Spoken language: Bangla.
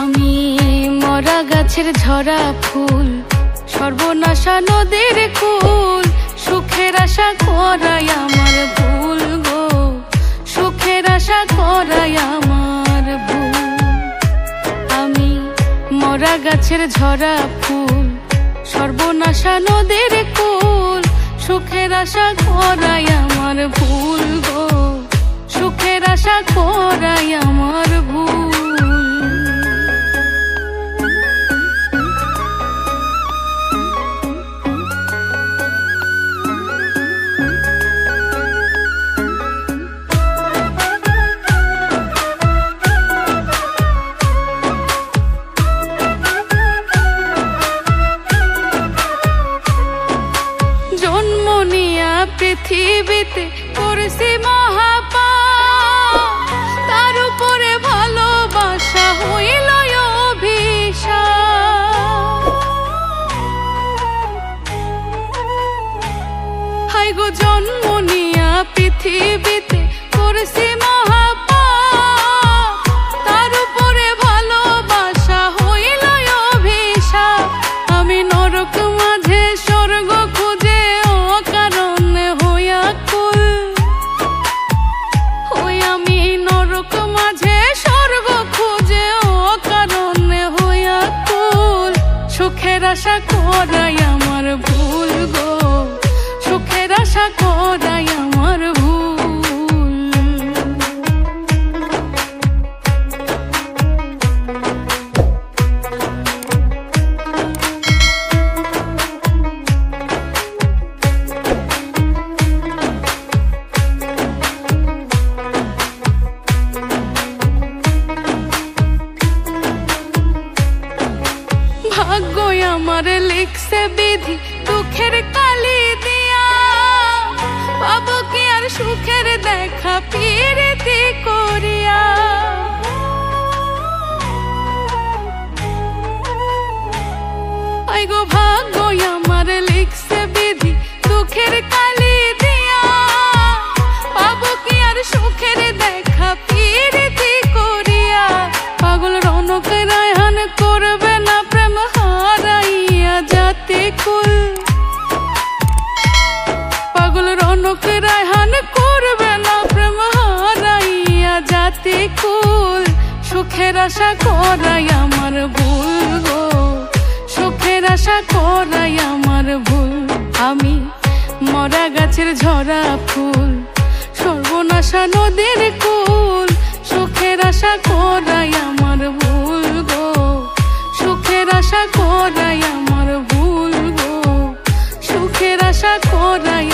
আমি মরা গাছের ঝরা ফুল, সর্বনাশা নদীর কুল, সুখের আশা করাই আমার ভুল গো, সুখের আশা করাই আমার ভুল। আমি মরা গাছের ঝরা ফুল, সর্বনাশা নদীর কুল, সুখের আশা করাই আমার ভুল গো, সুখের আশা করাই আমার ভুল। জন্ম নিয়া পৃথিবীতে করছি মহাপাপ, তার উপরে ভালোবাসা হইল অভিশাপ। হাই গো জন্ম নিয়া পৃথিবীতে করছি মহাপাপ, তার উপরে ভালোবাসা হইল অভিশাপ। আমি নরক মাঝে স্বর্গ খুঁজে অকারণ হইয়া কুল, ওই আমি নরক মাঝে স্বর্গ খুঁজে অকারণ হইয়া কুল। সুখের আশা করাই আমার ভুল গো, সুখের আশা করাই আমার ভুল। ভাগ্য আমার লিখছে বিধি দুঃখের কালি দিয়া, পাবো কি আর সুখের দেখা প্রীতি করিয়া। আই গো ভাগ্য আমার লিখছে বিধি দুঃখের কালি দিয়া, পাবো কি আর সুখের দেখা প্রীতি করিয়া। পাগল রনক রায়হান করবে না প্রেম হারাইয়া জাতি কুল, পাগল রনক রায়হান করবে না প্রেম হারাইয়া জাতি কুল। সুখের আশা করাই আমার ভুল গো, সুখের আশা করাই আমার ভুল। আমি মরা গাছের ঝরা ফুল, সর্বনাশা নদীর কুল, সুখের আশা করাই আমার ভুল গো, সুখের আশা করাই আমার ভুল গো, সুখের আশা করাই